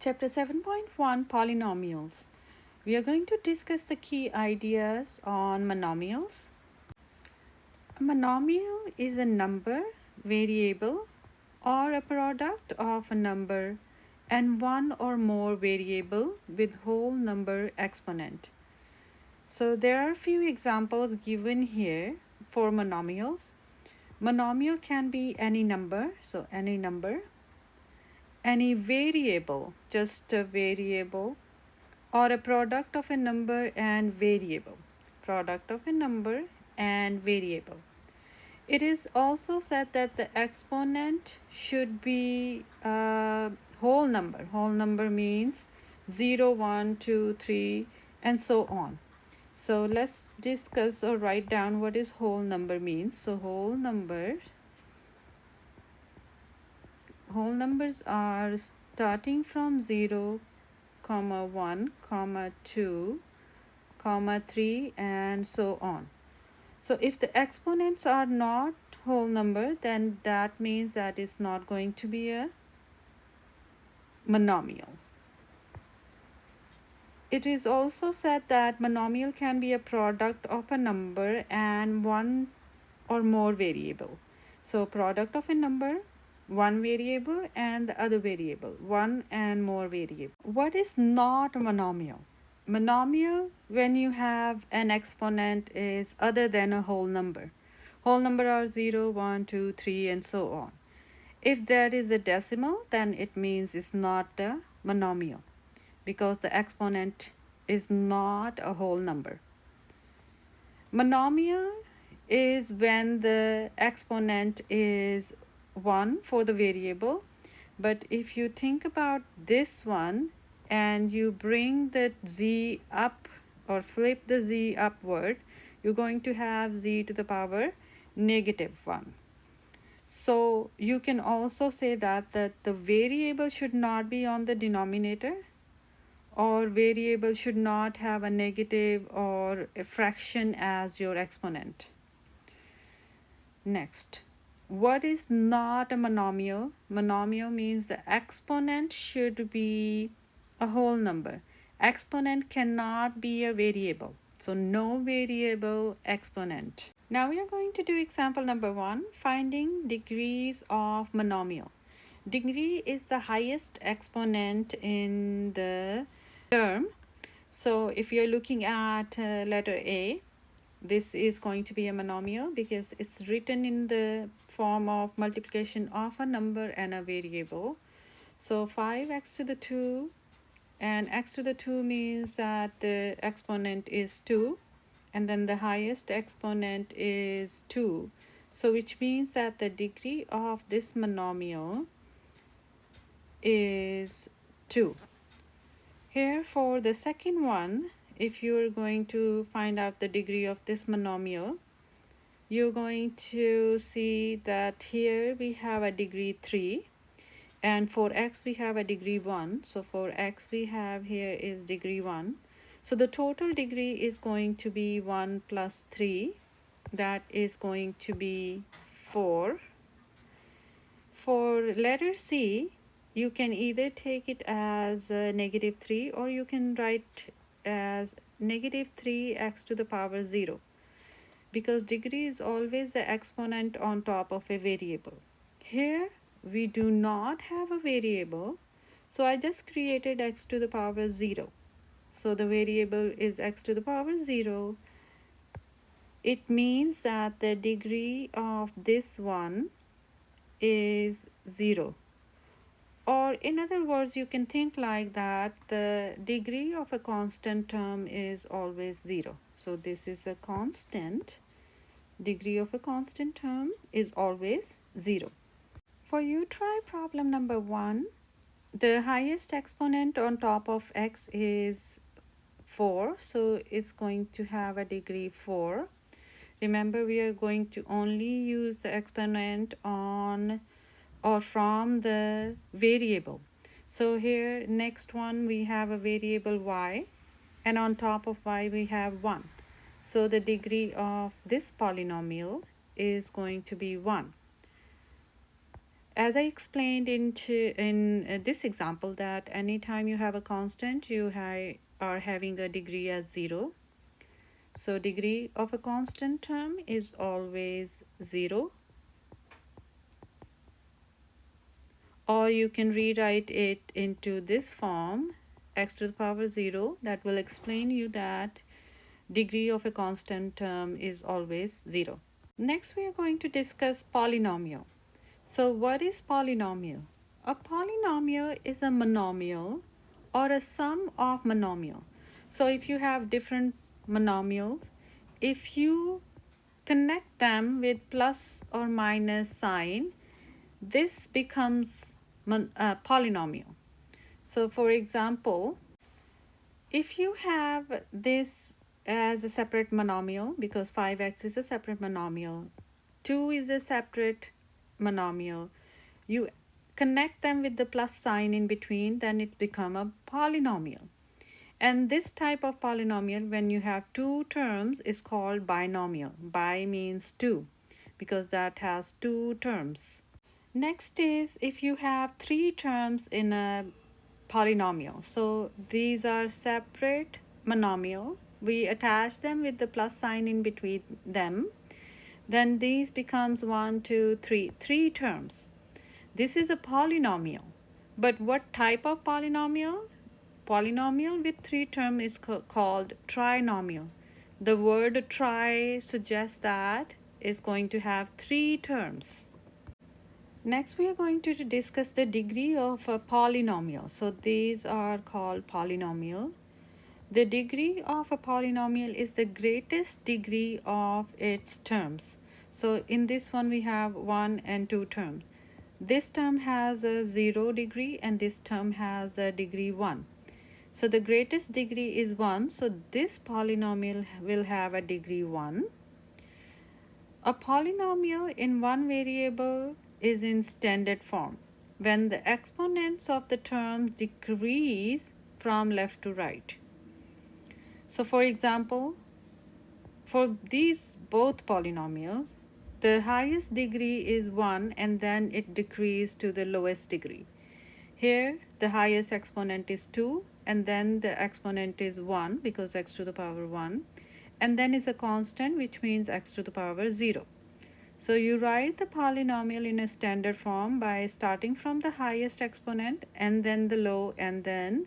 Chapter 7.1 Polynomials. We are going to discuss the key ideas on monomials. A monomial is a number, variable, or a product of a number and one or more variable with whole number exponent. So there are a few examples given here for monomials. Monomial can be any number, so any number, any variable, just a variable, or a product of a number and variable. Product of a number and variable. It is also said that the exponent should be a whole number. Whole number means 0, 1, 2, 3, and so on. So let's discuss or write down what is whole number means. So whole numbers are starting from 0, 1, 2, 3, and so on. So if the exponents are not whole number, then that means that is not going to be a monomial. It is also said that monomial can be a product of a number and one or more variable. So product of a number, one variable, and the other variable, one and more variable. What is not a monomial? Monomial, when you have an exponent, is other than a whole number. Whole number are 0, 1, 2, 3, and so on. If there is a decimal, then it means it's not a monomial because the exponent is not a whole number. Monomial is when the exponent is 1 for the variable, but if you think about this one and you bring the z up or flip the z upward, you're going to have z to the power -1. So you can also say that the variable should not be on the denominator, or variable should not have a negative or a fraction as your exponent. Next, what is not a monomial? Monomial means the exponent should be a whole number. Exponent cannot be a variable. So no variable exponent. Now we are going to do example number 1, finding degrees of monomial. Degree is the highest exponent in the term. So if you're looking at letter A, this is going to be a monomial because it's written in the form of multiplication of a number and a variable. So 5x to the 2, and x to the 2 means that the exponent is 2, and then the highest exponent is 2. So which means that the degree of this monomial is 2. Here for the second one, if you're going to find out the degree of this monomial, you're going to see that here we have a degree 3, and for x we have a degree 1. So for x we have here is degree 1. So the total degree is going to be 1 plus 3. That is going to be 4. For letter C, you can either take it as -3, or you can write as -3x to the power 0, because degree is always the exponent on top of a variable. Here we do not have a variable, so I just created x to the power 0. So the variable is x to the power 0. It means that the degree of this one is 0. Or in other words, you can think like that the degree of a constant term is always 0. So this is a constant. Degree of a constant term is always 0. For you, try problem number 1. The highest exponent on top of x is 4. So it's going to have a degree 4. Remember, we are going to only use the exponent on or from the variable. So here next one we have a variable y, and on top of y we have 1. So the degree of this polynomial is going to be 1. As I explained in this example, that anytime you have a constant, you are having a degree as 0. So degree of a constant term is always 0. Or you can rewrite it into this form, x to the power 0. That will explain you that degree of a constant term is always 0. Next, we are going to discuss polynomial. So what is polynomial? A polynomial is a monomial or a sum of monomial. So if you have different monomials, if you connect them with plus or minus sign, this becomes polynomial. So for example, if you have this as a separate monomial, because 5x is a separate monomial, 2 is a separate monomial, you connect them with the plus sign in between, then it become a polynomial. And this type of polynomial, when you have two terms, is called binomial. Bi means two, because that has two terms. Next is if you have three terms in a polynomial. So these are separate monomial. We attach them with the plus sign in between them. Then these becomes one, two, three terms. This is a polynomial. But what type of polynomial? Polynomial with three terms is called trinomial. The word tri suggests that it's going to have three terms. Next, we are going to discuss the degree of a polynomial. So these are called polynomial. The degree of a polynomial is the greatest degree of its terms. So in this one, we have one and two terms. This term has a 0 degree and this term has a degree 1. So the greatest degree is 1. So this polynomial will have a degree 1. A polynomial in one variable is in standard form when the exponents of the terms decrease from left to right. So for example, for these both polynomials, the highest degree is 1 and then it decreases to the lowest degree. Here the highest exponent is 2 and then the exponent is 1 because x to the power 1, and then is a constant, which means x to the power 0. So you write the polynomial in a standard form by starting from the highest exponent and then the low, and then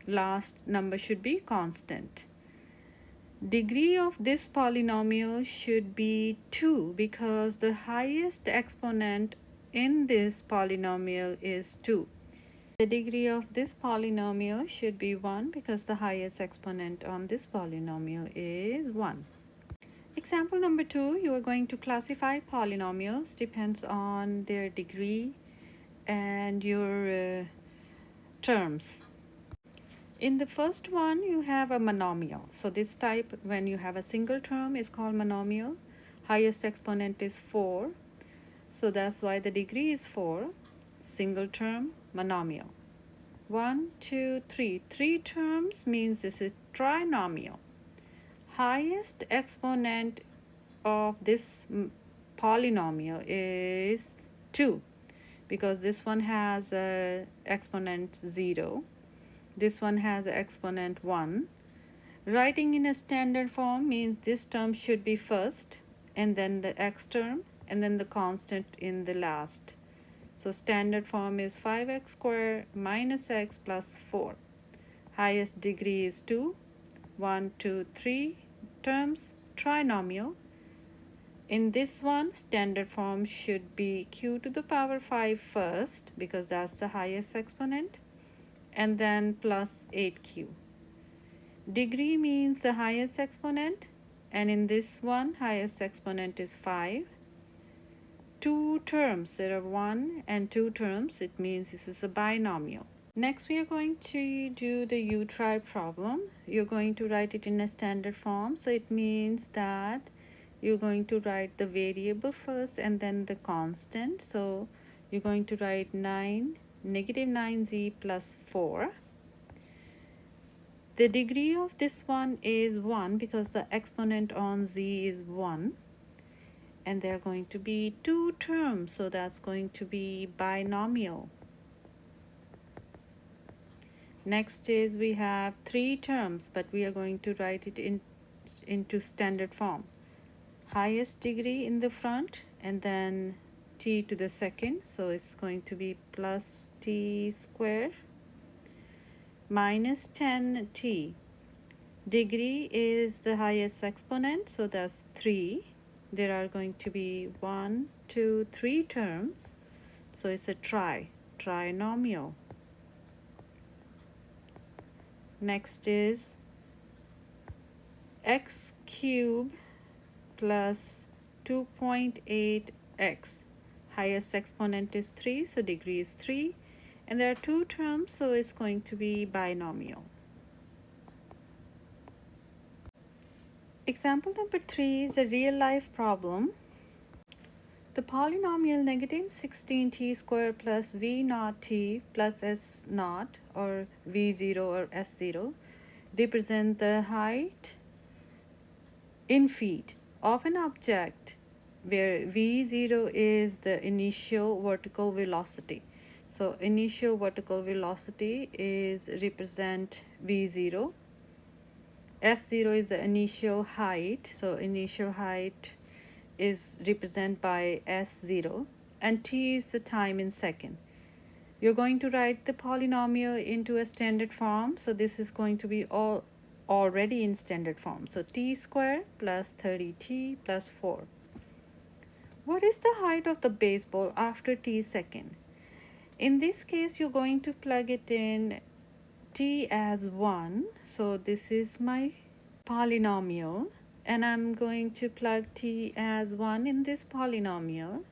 last number should be constant. Degree of this polynomial should be 2 because the highest exponent in this polynomial is 2. The degree of this polynomial should be 1 because the highest exponent on this polynomial is 1. Example number 2, you are going to classify polynomials depends on their degree and your terms. In the first one, you have a monomial. So this type, when you have a single term, is called monomial. Highest exponent is 4. So that's why the degree is 4. Single term, monomial. 1, 2, 3. 3 terms means this is trinomial. Highest exponent of this polynomial is 2 because this one has a exponent 0. This one has exponent 1. Writing in a standard form means this term should be first and then the x term and then the constant in the last. So standard form is 5x squared minus x plus 4. Highest degree is 2. 1, 2, 3 terms, trinomial. In this one, standard form should be q to the power 5 first because that's the highest exponent, and then plus 8q. Degree means the highest exponent, and in this one, highest exponent is 5. Two terms, there are 1 and 2 terms, it means this is a binomial. Next, we are going to do the U-try problem. You're going to write it in a standard form, so it means that you're going to write the variable first and then the constant. So you're going to write negative 9z plus 4. The degree of this one is 1 because the exponent on z is 1. and there are going to be two terms, so that's going to be binomial. Next is we have three terms, but we are going to write it into standard form. Highest degree in the front and then t to the second, so it's going to be plus t square minus 10t. Degree is the highest exponent, so that's 3. There are going to be 1, 2, 3 terms, so it's a trinomial. Next is x cubed plus 2.8x. Highest exponent is 3, so degree is 3. And there are two terms, so it's going to be binomial. Example number 3 is a real-life problem. The polynomial negative 16t squared plus v naught t plus s naught, or v0 or s0, represent the height in feet of an object where v0 is the initial vertical velocity. So initial vertical velocity is represent v0. S0 is the initial height, so initial height is represented by S0, and t is the time in second. You're going to write the polynomial into a standard form, so this is going to be already in standard form. So t squared plus 30t plus 4. What is the height of the baseball after t second? In this case, you're going to plug it in t as 1. So this is my polynomial, and I'm going to plug t as 1 in this polynomial.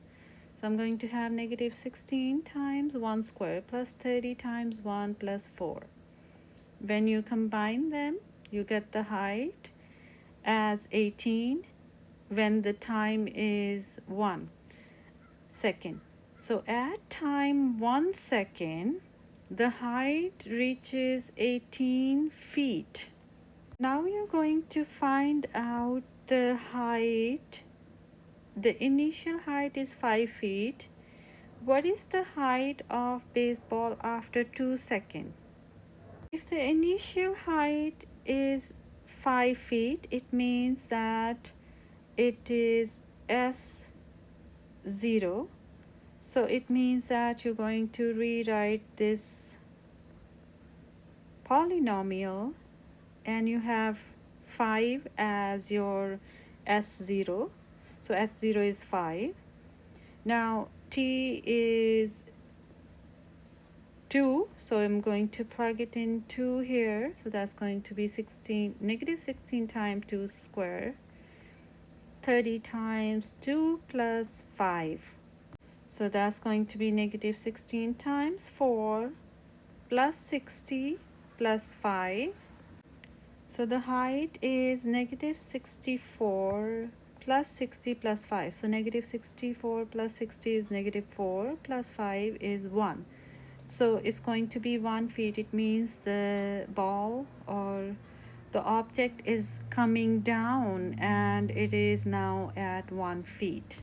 So I'm going to have negative 16 times 1 squared plus 30 times 1 plus 4. When you combine them, you get the height as 18 when the time is 1 second. So at time 1 second, the height reaches 18 feet. Now we are going to find out the height. The initial height is 5 feet. What is the height of baseball after 2 seconds? If the initial height is 5 feet, it means that it is S0. So it means that you're going to rewrite this polynomial, and you have 5 as your S0. So S0 is 5. Now t is 2, so I'm going to plug it in 2 here. So that's going to be negative 16 times 2 squared, 30 times 2 plus 5. So that's going to be negative 16 times 4 plus 60 plus 5. So the height is negative 64 plus 60 plus 5. So negative 64 plus 60 is negative 4 plus 5 is 1. So it's going to be 1 feet. It means the ball or the object is coming down and it is now at 1 feet.